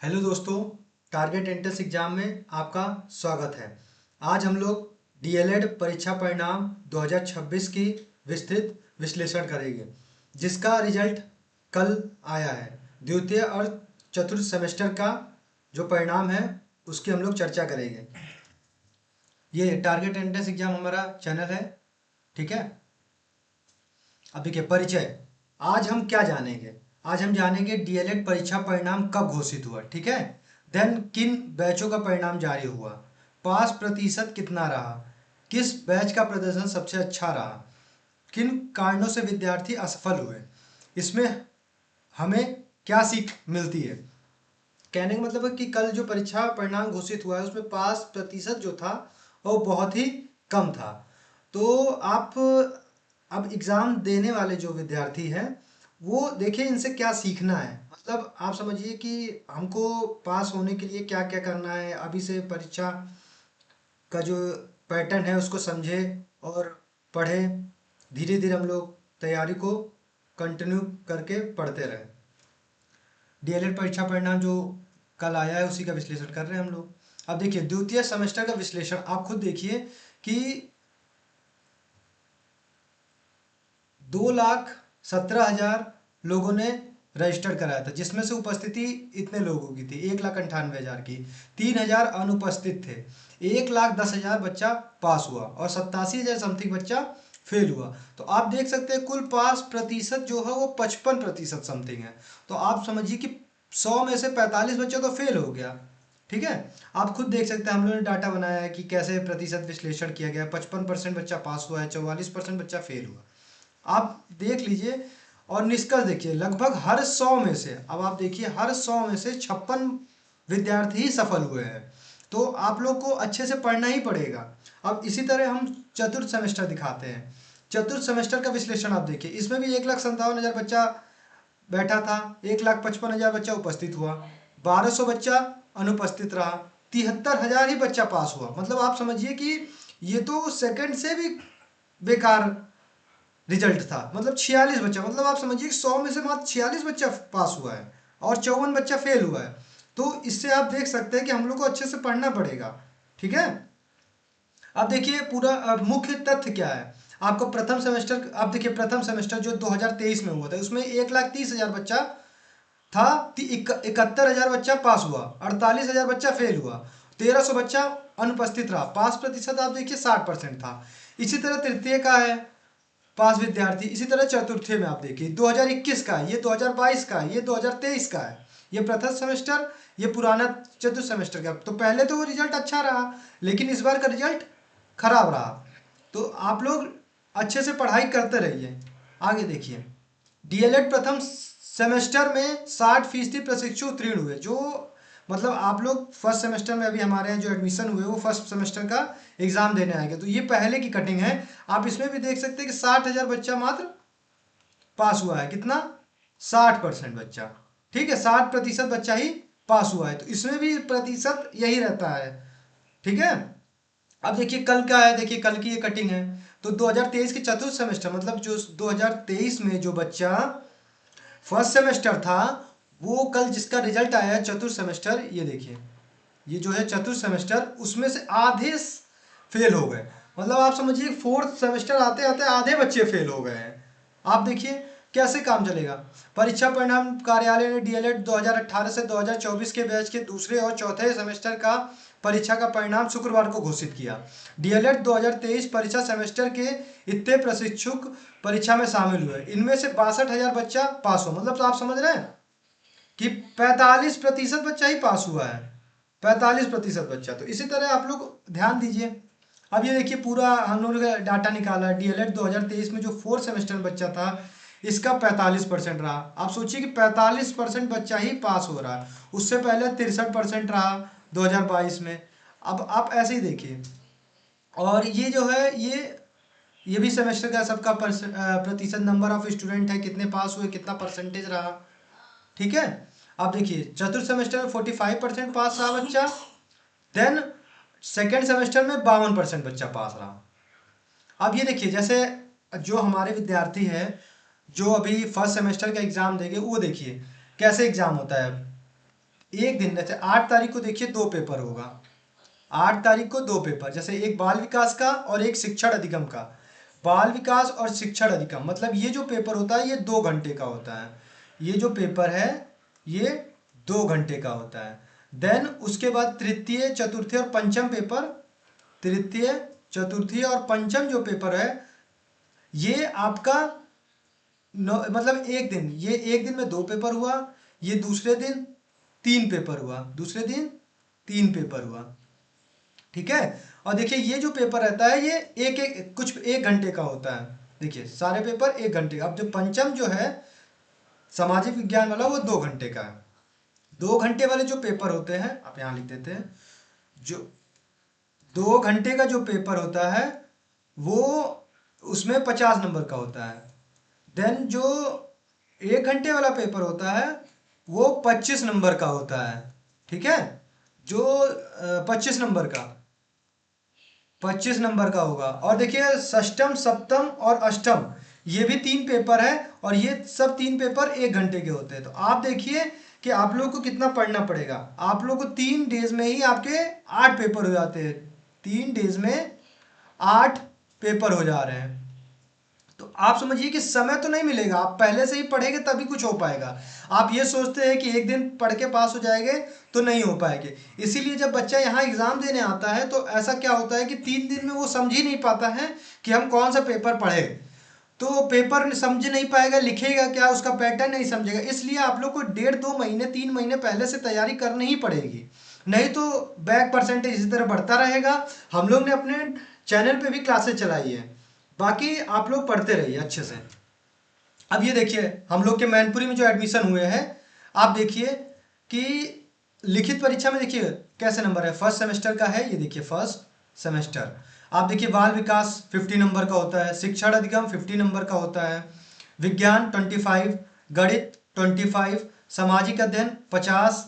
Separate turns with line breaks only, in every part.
Hello दोस्तों, target entrance exam में आपका स्वागत है। आज हम लोग डीएलएड परीक्षा परिणाम 2026 की विस्तृत विश्लेषण करेंगे, जिसका रिजल्ट कल आया है। द्वितीय और चतुर्थ सेमेस्टर का जो परिणाम है उसकी हम लोग चर्चा करेंगे। ये टारगेट एंट्रेंस एग्जाम हमारा चैनल है, ठीक है। अब देखिए परिचय। आज हम क्या जानेंगे? आज हम जानेंगे डीएलएड परीक्षा परिणाम कब घोषित हुआ, ठीक है। देन किन बैचों का परिणाम जारी हुआ, पास प्रतिशत कितना रहा, किस बैच का प्रदर्शन सबसे अच्छा रहा, किन कारणों से विद्यार्थी असफल हुए, इसमें हमें क्या सीख मिलती है। कहने का मतलब है कि कल जो परीक्षा परिणाम घोषित हुआ है उसमें पास प्रतिशत जो था वो बहुत ही कम था। तो आप अब एग्ज़ाम देने वाले जो विद्यार्थी हैं वो देखिए इनसे क्या सीखना है। मतलब आप समझिए कि हमको पास होने के लिए क्या क्या करना है। अभी से परीक्षा का जो पैटर्न है उसको समझे और पढ़े। धीरे धीरे हम लोग तैयारी को कंटिन्यू करके पढ़ते रहें। डीएलएड परीक्षा परिणाम जो कल आया है उसी का विश्लेषण कर रहे हैं हम लोग। अब देखिए द्वितीय सेमेस्टर का विश्लेषण आप खुद देखिए कि 2,17,000 लोगों ने रजिस्टर कराया था, जिसमें से उपस्थिति इतने लोगों की थी 1,98,000 की। 3,000 अनुपस्थित थे। 1,10,000 बच्चा पास हुआ और 87,000 समथिंग बच्चा फेल हुआ। तो आप देख सकते हैं कुल पास प्रतिशत जो है वो 55% समथिंग है। तो आप समझिए कि 100 में से 45 बच्चा तो फेल हो गया, ठीक है। आप खुद देख सकते हैं हम लोगों ने डाटा बनाया है कि कैसे प्रतिशत विश्लेषण किया गया है। 55% बच्चा पास हुआ है, 44% बच्चा फेल हुआ। आप देख लीजिए और निष्कर्ष देखिए, लगभग हर 100 में से, अब आप देखिए हर 100 में से 56 विद्यार्थी ही सफल हुए हैं। तो आप लोग को अच्छे से पढ़ना ही पड़ेगा। अब इसी तरह हम चतुर्थ सेमेस्टर दिखाते हैं। चतुर्थ सेमेस्टर का विश्लेषण आप देखिए, इसमें भी 1,57,000 बच्चा बैठा था, 1,55,000 बच्चा उपस्थित हुआ, 1,200 बच्चा अनुपस्थित रहा, 73,000 ही बच्चा पास हुआ। मतलब आप समझिए कि ये तो सेकंड से भी बेकार रिजल्ट था। मतलब 46 बच्चा, मतलब आप समझिए कि 100 में से मात्र 46 बच्चा पास हुआ है और 54 बच्चा फेल हुआ है। तो इससे आप देख सकते हैं कि हम लोग को अच्छे से पढ़ना पड़ेगा, ठीक है। अब देखिए पूरा मुख्य तथ्य क्या है। आपको प्रथम सेमेस्टर, आप देखिए प्रथम सेमेस्टर जो 2023 में हुआ था उसमें 1,30,000 बच्चा था। 71,000 बच्चा पास हुआ, 48,000 बच्चा फेल हुआ, 1,300 बच्चा अनुपस्थित रहा। पास प्रतिशत आप देखिए 60% था। इसी तरह तृतीय का है पास विद्यार्थी। इसी तरह चतुर्थी में आप देखिए 2021 का है, ये 2022 का है, ये 2023 का है। ये प्रथम सेमेस्टर, ये पुराना चतुर्थ सेमेस्टर का। तो पहले तो वो रिजल्ट अच्छा रहा, लेकिन इस बार का रिजल्ट खराब रहा। तो आप लोग अच्छे से पढ़ाई करते रहिए। आगे देखिए डीएलएड प्रथम सेमेस्टर में 60% प्रशिक्षु उत्तीर्ण हुए। जो मतलब आप लोग फर्स्ट सेमेस्टर में अभी हमारे यहाँ जो एडमिशन हुए वो फर्स्ट सेमेस्टर का एग्जाम देने आएंगे, तो ये पहले की कटिंग है। आप इसमें भी देख सकते हैं कि 60,000 बच्चा मात्र पास हुआ है। कितना? 60% बच्चा, ठीक है। 60% बच्चा ही पास हुआ है। तो इसमें भी प्रतिशत यही रहता है, ठीक है। अब देखिए कल क्या है, देखिए कल की ये कटिंग है। तो 2023 के चतुर्थ सेमेस्टर, मतलब जो 2023 में जो बच्चा फर्स्ट सेमेस्टर था वो कल जिसका रिजल्ट आया है चतुर्थ सेमेस्टर, ये देखिए ये जो है चतुर्थ सेमेस्टर, उसमें से आधे फेल हो गए। मतलब आप समझिए फोर्थ सेमेस्टर आते आते आधे बच्चे फेल हो गए हैं। आप देखिए कैसे काम चलेगा। परीक्षा परिणाम कार्यालय ने डीएलएड 2018 से 2024 के बैच के दूसरे और चौथे सेमेस्टर का परीक्षा का परिणाम शुक्रवार को घोषित किया। डीएलएड 2023 परीक्षा सेमेस्टर के इतने प्रशिक्षुक परीक्षा में शामिल हुए। इनमें से 62,000 बच्चा पास हुआ। मतलब तो आप समझ रहे हैं कि 45% बच्चा ही पास हुआ है। 45% बच्चा। तो इसी तरह आप लोग ध्यान दीजिए। अब ये देखिए पूरा हम लोगों ने डाटा निकाला है। डीएलएड 2023 में जो फोर्थ सेमेस्टर में बच्चा था इसका 45% रहा। आप सोचिए कि 45% बच्चा ही पास हो रहा है। उससे पहले 63% रहा 2022 में। अब आप ऐसे ही देखिए। और ये जो है ये भी सेमेस्टर का सबका प्रतिशत नंबर ऑफ स्टूडेंट है, कितने पास हुए, कितना परसेंटेज रहा, ठीक है। अब देखिए चतुर्थ सेमेस्टर में 45% पास रहा बच्चा। देन सेकेंड सेमेस्टर में 52% बच्चा पास रहा। अब ये देखिए जैसे जो हमारे विद्यार्थी हैं जो अभी फर्स्ट सेमेस्टर का एग्जाम देंगे वो देखिए कैसे एग्जाम होता है। एक दिन, जैसे 8 तारीख को देखिए 2 पेपर होगा, 8 तारीख को 2 पेपर, जैसे एक बाल विकास का और एक शिक्षण अधिगम का। बाल विकास और शिक्षण अधिगम मतलब ये जो पेपर होता है ये 2 घंटे का होता है। ये जो पेपर है ये 2 घंटे का होता है। देन उसके बाद तृतीय चतुर्थी और पंचम पेपर, तृतीय चतुर्थी और पंचम जो पेपर है ये आपका मतलब एक दिन, ये एक दिन में 2 पेपर हुआ, ये दूसरे दिन 3 पेपर हुआ, दूसरे दिन 3 पेपर हुआ। ठीक है। और देखिए ये जो पेपर रहता है ये एक एक कुछ 1 घंटे का होता है। देखिए सारे पेपर 1 घंटे का। अब जो पंचम जो है सामाजिक विज्ञान वाला वो 2 घंटे का है। 2 घंटे वाले जो पेपर होते हैं, आप यहाँ लिख देते हैं, जो 2 घंटे का जो पेपर होता है वो उसमें 50 नंबर का होता है। देन जो 1 घंटे वाला पेपर होता है वो 25 नंबर का होता है। ठीक है। जो 25 नंबर का, 25 नंबर का होगा। और देखिए षष्टम सप्तम और अष्टम ये भी 3 पेपर है और ये सब 3 पेपर 1 घंटे के होते हैं। तो आप देखिए कि आप लोग को कितना पढ़ना पड़ेगा। आप लोग को 3 डेज में ही आपके 8 पेपर हो जाते हैं। 3 डेज में 8 पेपर हो जा रहे हैं। तो आप समझिए कि समय तो नहीं मिलेगा, आप पहले से ही पढ़ेंगे तभी कुछ हो पाएगा। आप ये सोचते हैं कि एक दिन पढ़ के पास हो जाएंगे तो नहीं हो पाएंगे। इसीलिए जब बच्चा यहाँ एग्जाम देने आता है तो ऐसा क्या होता है कि 3 दिन में वो समझ ही नहीं पाता है कि हम कौन सा पेपर पढ़े। तो पेपर समझ नहीं पाएगा, लिखेगा क्या, उसका पैटर्न नहीं समझेगा। इसलिए आप लोग को 1.5-2 महीने 3 महीने पहले से तैयारी करनी ही पड़ेगी, नहीं तो बैक परसेंटेज इसी तरह बढ़ता रहेगा। हम लोग ने अपने चैनल पे भी क्लासेस चलाई है, बाकी आप लोग पढ़ते रहिए अच्छे से। अब ये देखिए हम लोग के मैनपुरी में जो एडमिशन हुए हैं, आप देखिए कि लिखित परीक्षा में देखिए कैसे नंबर है। फर्स्ट सेमेस्टर का है, ये देखिए फर्स्ट सेमेस्टर। आप देखिए बाल विकास 50 नंबर का होता है, शिक्षण अधिगम 50 नंबर का होता है, विज्ञान 25, गणित 25, सामाजिक अध्ययन 50,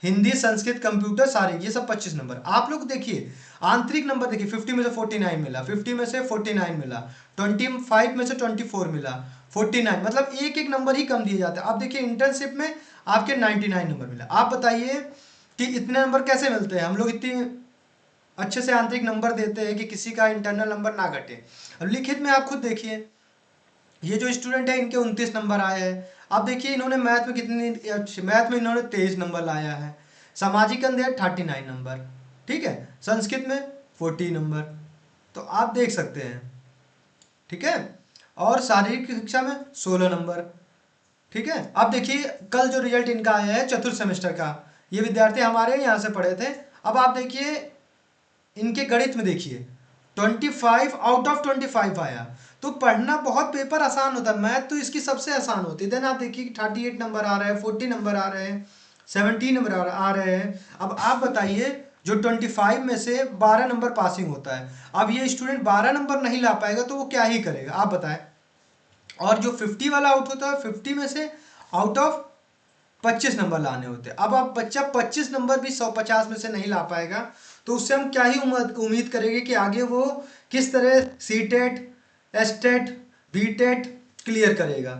हिंदी संस्कृत कंप्यूटर सारे ये सब 25 नंबर। आप लोग देखिए आंतरिक नंबर देखिए 50 में से 49 मिला, 50 में से 49 मिला, 25 में से 24 मिला, 49, मतलब एक एक नंबर ही कम दिए जाते हैं। आप देखिए इंटर्नशिप में आपके 99 नंबर मिला। आप बताइए कि इतने नंबर कैसे मिलते हैं। हम लोग इतनी अच्छे से आंतरिक नंबर देते हैं कि किसी का इंटरनल नंबर ना घटे। अब लिखित में आप खुद देखिए, ये जो स्टूडेंट है इनके 29 नंबर आए हैं। आप देखिए इन्होंने मैथ में मैथ में इन्होंने 23 नंबर लाया है, सामाजिक अध्ययन 39 नंबर, ठीक है, संस्कृत में 40 नंबर। तो आप देख सकते हैं, ठीक है। और शारीरिक शिक्षा में 16 नंबर, ठीक है। अब देखिए कल जो रिजल्ट इनका आया है चतुर्थ सेमेस्टर का, ये विद्यार्थी हमारे यहाँ से पढ़े थे। अब आप देखिए इनके गणित में देखिए 25 आउट ऑफ 25 आया। तो पढ़ना बहुत पेपर आसान होता है, मैथ तो इसकी सबसे आसान होती है। देन आप देखिए 38 नंबर आ रहे हैं, 40 नंबर आ रहे हैं, 17 नंबर आ रहे हैं। अब आप बताइए जो 25 में से 12 नंबर पासिंग होता है, अब ये स्टूडेंट 12 नंबर नहीं ला पाएगा तो वो क्या ही करेगा आप बताएं। और जो 50 वाला आउट होता है 50 में से आउट ऑफ 25 नंबर लाने होते हैं। अब आप बच्चा 25 नंबर भी 150 में से नहीं ला पाएगा तो उससे हम क्या ही उम्मीद करेंगे कि आगे वो किस तरह CTET, STET, BTET clear करेगा।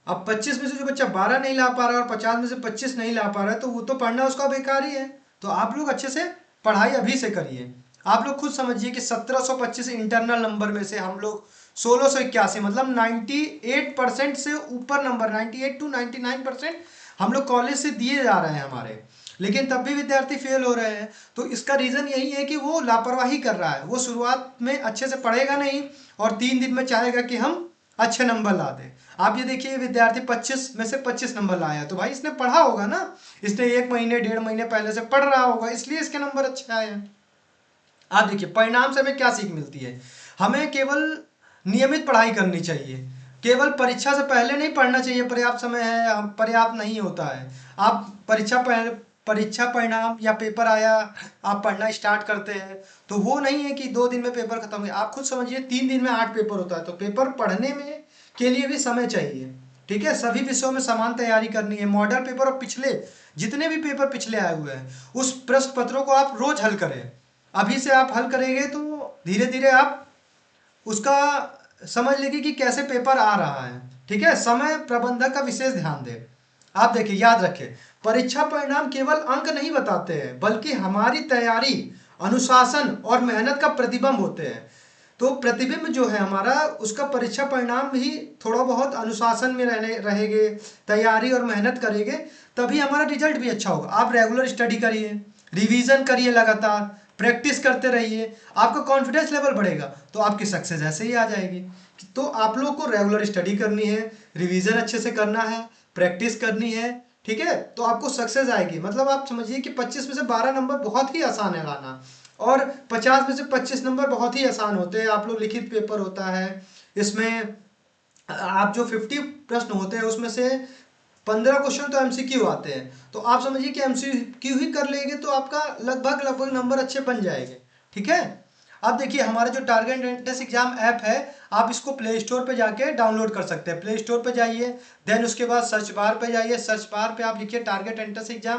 अब 25 में से जो बच्चा 12 नहीं ला पा रहा है और 50 में से 25 नहीं ला पा रहा है तो वो तो पढ़ना उसका बेकार ही है। तो आप लोग अच्छे से पढ़ाई अभी से करिए। आप लोग खुद समझिए कि 1725 इंटरनल नंबर में से हम लोग 1681 मतलब 98% से ऊपर नंबर, 98 to 99% हम लोग कॉलेज से दिए जा रहे हैं हमारे, लेकिन तब भी विद्यार्थी फेल हो रहे हैं। तो इसका रीज़न यही है कि वो लापरवाही कर रहा है। वो शुरुआत में अच्छे से पढ़ेगा नहीं और 3 दिन में चाहेगा कि हम अच्छे नंबर ला दें। आप ये देखिए विद्यार्थी 25 में से 25 नंबर लाया, तो भाई इसने पढ़ा होगा ना, इसने 1 महीने 1.5 महीने पहले से पढ़ रहा होगा, इसलिए इसके नंबर अच्छे आए हैं। आप देखिए परिणाम से हमें क्या सीख मिलती है। हमें केवल नियमित पढ़ाई करनी चाहिए, केवल परीक्षा से पहले नहीं पढ़ना चाहिए पर्याप्त समय है, पर्याप्त नहीं होता है। आप परीक्षा परिणाम या पेपर आया आप पढ़ना स्टार्ट करते हैं तो वो नहीं है कि 2 दिन में पेपर खत्म हो। आप खुद समझिए 3 दिन में 8 पेपर होता है, तो पेपर पढ़ने में के लिए भी समय चाहिए, ठीक है। सभी विषयों में समान तैयारी करनी है। मॉडल पेपर और पिछले जितने भी पेपर पिछले आए हुए हैं उस प्रश्न पत्रों को आप रोज हल करें। अभी से आप हल करेंगे तो धीरे धीरे आप उसका समझ लेंगे कि कैसे पेपर आ रहा है, ठीक है। समय प्रबंधन का विशेष ध्यान दें। आप देखिए, याद रखें, परीक्षा परिणाम केवल अंक नहीं बताते हैं, बल्कि हमारी तैयारी, अनुशासन और मेहनत का प्रतिबिंब होते हैं। तो प्रतिबिंब जो है हमारा, उसका परीक्षा परिणाम भी थोड़ा बहुत अनुशासन में रहने रहेंगे, तैयारी और मेहनत करेंगे, तभी हमारा रिजल्ट भी अच्छा होगा। आप रेगुलर स्टडी करिए, रिवीजन करिए, लगातार प्रैक्टिस करते रहिए, आपका कॉन्फिडेंस लेवल बढ़ेगा, तो आपकी सक्सेस ऐसे ही आ जाएगी। तो आप लोग को रेगुलर स्टडी करनी है, रिवीजन अच्छे से करना है, प्रैक्टिस करनी है, ठीक है, तो आपको सक्सेस आएगी। मतलब आप समझिए कि 25 में से 12 नंबर बहुत ही आसान है लाना, और 50 में से 25 नंबर बहुत ही आसान होते हैं। आप लोग लिखित पेपर होता है, इसमें आप जो 50 प्रश्न होते हैं उसमें से 15 क्वेश्चन तो एमसीक्यू आते हैं। तो आप समझिए कि एमसीक्यू ही कर लेंगे तो आपका लगभग लगभग नंबर अच्छे बन जाएंगे, ठीक है। अब देखिए, हमारा जो टारगेट एंट्रेंस एग्जाम ऐप है, आप इसको प्ले स्टोर पे जाके डाउनलोड कर सकते हैं। प्ले स्टोर पे जाइए, देन उसके बाद सर्च बार पे जाइए, सर्च बार पे आप लिखिए टारगेट एंट्रेंस एग्जाम,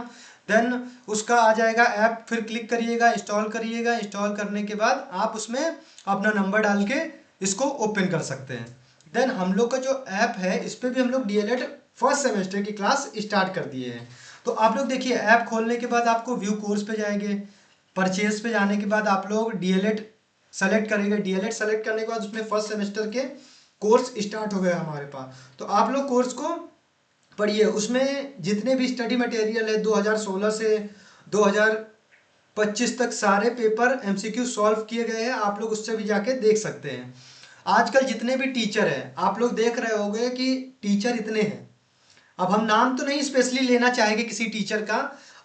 देन उसका आ जाएगा ऐप, फिर क्लिक करिएगा, इंस्टॉल करिएगा। इंस्टॉल करने के बाद आप उसमें अपना नंबर डाल के इसको ओपन कर सकते हैं। देन हम लोग का जो ऐप है, इस पर भी हम लोग डीएलएड फर्स्ट सेमेस्टर की क्लास स्टार्ट कर दिए हैं। तो आप लोग देखिए, ऐप खोलने के बाद आपको व्यू कोर्स पे जाएंगे, परचेज पे जाने के बाद आप लोग डीएलएड सेलेक्ट करेंगे। डीएलएड सेलेक्ट करने के बाद उसमें फर्स्ट सेमेस्टर के कोर्स स्टार्ट हो गए हमारे पास। तो आप लोग कोर्स को पढ़िए, उसमें जितने भी स्टडी मटेरियल है 2016 से 2025 तक सारे पेपर एमसीक्यू सॉल्व किए गए हैं, आप लोग उससे भी जाके देख सकते हैं। आजकल जितने भी टीचर हैं, आप लोग देख रहे होंगे कि टीचर इतने हैं। अब हम नाम तो नहीं स्पेशली लेना चाहेंगे किसी टीचर का,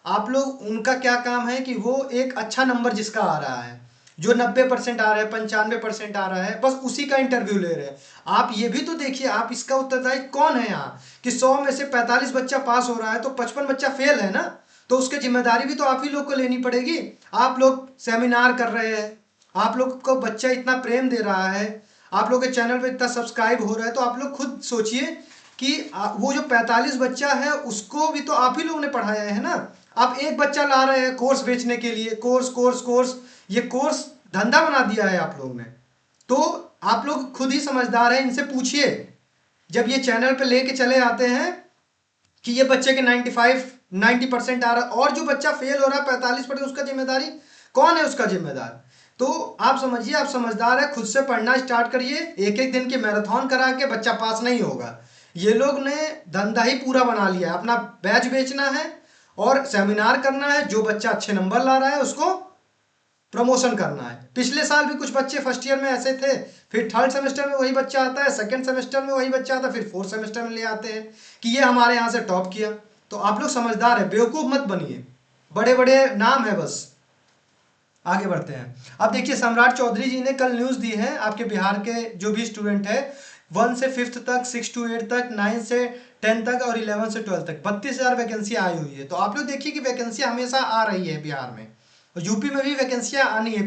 आप लोग उनका क्या काम है कि वो एक अच्छा नंबर जिसका आ रहा है, जो 90% आ रहा है, 95% आ रहा है, बस उसी का इंटरव्यू ले रहे हैं। आप ये भी तो देखिए, आप इसका उत्तरदायी कौन है यहाँ, कि 100 में से 45 बच्चा पास हो रहा है तो 55 बच्चा फेल है ना, तो उसकी जिम्मेदारी भी तो आप ही लोग को लेनी पड़ेगी। आप लोग सेमिनार कर रहे हैं, आप लोग को बच्चा इतना प्रेम दे रहा है, आप लोग के चैनल पे इतना सब्सक्राइब हो रहा है, तो आप लोग खुद सोचिए कि वो जो 45 बच्चा है उसको भी तो आप ही लोग ने पढ़ाया है ना। आप एक बच्चा ला रहे हैं कोर्स बेचने के लिए, कोर्स कोर्स कोर्स, ये कोर्स धंधा बना दिया है आप लोग ने। तो आप लोग खुद ही समझदार हैं, इनसे पूछिए, जब ये चैनल पे लेके चले आते हैं कि ये बच्चे के 90% आ रहा है, और जो बच्चा फेल हो रहा है 45%, उसका जिम्मेदारी कौन है, उसका जिम्मेदार। तो आप समझिए, आप समझदार है, खुद से पढ़ना स्टार्ट करिए। एक एक दिन की मैराथन करा के बच्चा पास नहीं होगा। ये लोग ने धंधा ही पूरा बना लिया है, अपना बैच बेचना है और सेमिनार करना है, जो बच्चा अच्छे नंबर ला रहा है उसको प्रमोशन करना है। पिछले साल भी कुछ बच्चे फर्स्ट ईयर में ऐसे थे, फिर थर्ड सेमेस्टर में वही बच्चा आता है, सेकंड सेमेस्टर में वही बच्चा आता है, फिर फोर्थ सेमेस्टर में ले आते हैं कि ये हमारे यहाँ से टॉप किया। तो आप लोग समझदार है, बेवकूफ़ मत बनिए, बड़े बड़े नाम है बस। आगे बढ़ते हैं। अब देखिए, सम्राट चौधरी जी ने कल न्यूज़ दी है, आपके बिहार के जो भी स्टूडेंट है 1 से 5th तक, 6 to 8 तक, 9 से 10 तक और 11 से 12 तक 32,000 वैकेंसी आई हुई है। तो आप लोग देखिए कि वैकेंसी हमेशा आ रही है बिहार में, और यूपी में भी वैकेंसियाँ आनी है,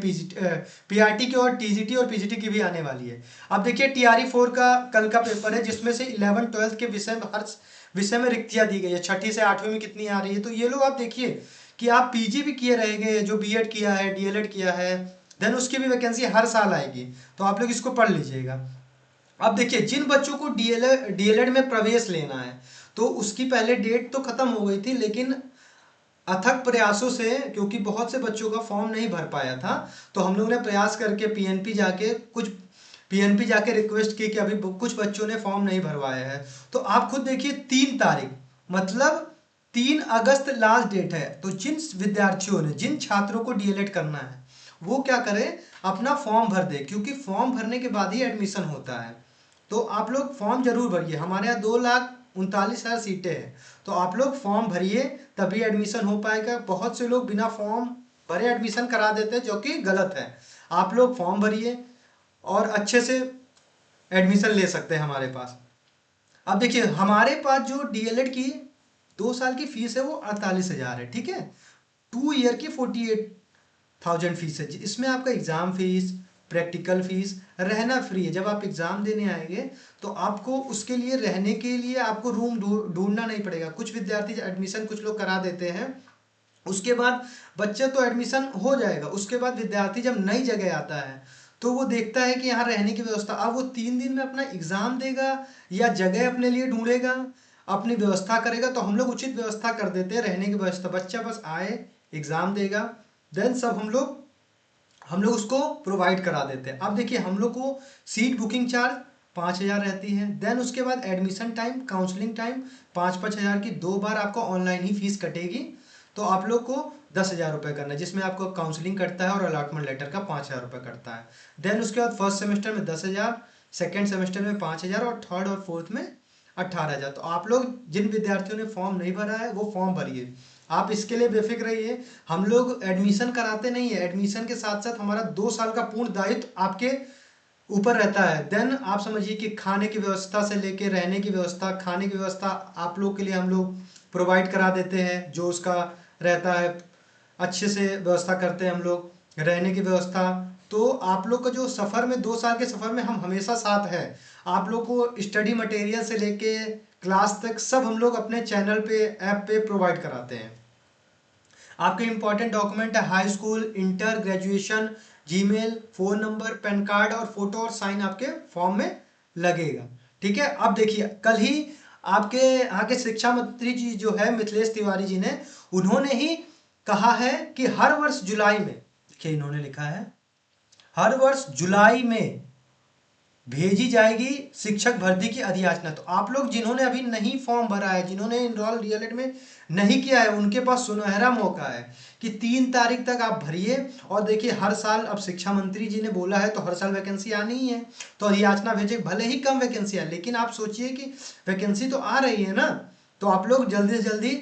पीआरटी की और टीजीटी और पीजीटी की भी आने वाली है। अब देखिए, टीआरई 4 का कल का पेपर है, जिसमें से 11 12 के विषय हर विषय में रिक्तियाँ दी गई है। 6ठी से 8वीं में कितनी आ रही है, तो ये लोग आप देखिए कि आप पीजी भी किए रहेंगे, जो बीएड किया है, डीएलएड किया है, देन उसकी भी वैकेंसी हर साल आएगी। तो आप लोग इसको पढ़ लीजिएगा। अब देखिए, जिन बच्चों को डीएलएड में प्रवेश लेना है, तो उसकी पहले डेट तो खत्म हो गई थी, लेकिन अथक प्रयासों से, क्योंकि बहुत से बच्चों का फॉर्म नहीं भर पाया था, तो हम लोग ने प्रयास करके पीएनपी जाके रिक्वेस्ट की कि अभी कुछ बच्चों ने फॉर्म नहीं भरवाया है। तो आप खुद देखिए, 3 तारीख मतलब 3 अगस्त लास्ट डेट है। तो जिन विद्यार्थियों ने, जिन छात्रों को डीएलएड करना है, वो क्या करें, अपना फॉर्म भर दे, क्योंकि फॉर्म भरने के बाद ही एडमिशन होता है। तो आप लोग फॉर्म जरूर भरिए, हमारे यहाँ 2,39,000 सीटें हैं, तो आप लोग फॉर्म भरिए, तभी एडमिशन हो पाएगा। बहुत से लोग बिना फॉर्म भरे एडमिशन करा देते हैं, जो कि गलत है। आप लोग फॉर्म भरिए और अच्छे से एडमिशन ले सकते हैं हमारे पास। अब देखिए, हमारे पास जो डीएलएड की 2 साल की फीस है वो 48,000 है, ठीक है। 2 ईयर की 48,000 फीस है। इसमें आपका एग्ज़ाम फीस, प्रैक्टिकल फीस, रहना फ्री है। जब आप एग्ज़ाम देने आएंगे तो आपको उसके लिए, रहने के लिए आपको रूम ढूंढना नहीं पड़ेगा। कुछ विद्यार्थी एडमिशन कुछ लोग करा देते हैं, उसके बाद बच्चे तो एडमिशन हो जाएगा, उसके बाद विद्यार्थी जब नई जगह आता है तो वो देखता है कि यहाँ रहने की व्यवस्था, अब वो 3 दिन में अपना एग्ज़ाम देगा या जगह अपने लिए ढूंढेगा। अपनी व्यवस्था करेगा, तो हम लोग उचित व्यवस्था कर देते हैं, रहने की व्यवस्था। बच्चा बस आए, एग्जाम देगा, देन सब हम लोग उसको प्रोवाइड करा देते हैं। अब देखिए हम लोग को सीट बुकिंग चार्ज 5,000 रहती है। देन उसके बाद एडमिशन टाइम, काउंसलिंग टाइम 5,000 की 2 बार आपको ऑनलाइन ही फीस कटेगी। तो आप लोग को 10,000 रुपये करना है, जिसमें आपको काउंसलिंग कटता है और अलॉटमेंट लेटर का 5,000 रुपये कटता है। देन उसके बाद फर्स्ट सेमेस्टर में 10,000, सेकेंड सेमेस्टर में 5,000 और थर्ड और फोर्थ में 18,000। तो आप लोग जिन विद्यार्थियों ने फॉर्म नहीं भरा है वो फॉर्म भरिए, आप इसके लिए बेफिक्र रहिए। हम लोग एडमिशन कराते नहीं है, एडमिशन के साथ साथ हमारा 2 साल का पूर्ण दायित्व आपके ऊपर रहता है। देन आप समझिए कि खाने की व्यवस्था से लेके रहने की व्यवस्था, खाने की व्यवस्था आप लोग के लिए हम लोग प्रोवाइड करा देते हैं, जो उसका रहता है अच्छे से व्यवस्था करते हैं हम लोग, रहने की व्यवस्था। तो आप लोग का जो सफ़र में 2 साल के सफ़र में हम हमेशा साथ है। आप लोग को स्टडी मटेरियल से लेके क्लास तक सब हम लोग अपने चैनल पे, ऐप पे प्रोवाइड कराते हैं। आपके इंपॉर्टेंट डॉक्यूमेंट है high school, inter, graduation, Gmail, phone number, pan card और फोटो और साइन आपके फॉर्म में लगेगा। ठीक है। अब देखिए कल ही आपके यहाँ के शिक्षा मंत्री जी जो है मिथिलेश तिवारी जी ने, उन्होंने ही कहा है कि हर वर्ष जुलाई में, देखिए इन्होंने लिखा है हर वर्ष जुलाई में भेजी जाएगी शिक्षक भर्ती की अधियाचना। तो आप लोग जिन्होंने अभी नहीं फॉर्म भरा है, जिन्होंने इनरोल डीएलएड में नहीं किया है, उनके पास सुनहरा मौका है कि 3 तारीख तक आप भरिए। और देखिए हर साल अब शिक्षा मंत्री जी ने बोला है तो हर साल वैकेंसी आनी ही है, तो अधियाचना भेजे, भले ही कम वैकेंसी है, लेकिन आप सोचिए कि वैकेंसी तो आ रही है ना। तो आप लोग जल्दी से जल्दी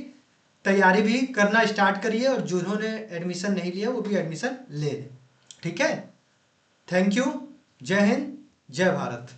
तैयारी भी करना स्टार्ट करिए, और जिन्होंने एडमिशन नहीं लिया वो भी एडमिशन ले लें। ठीक है। Thank you. जय हिंद, जय भारत।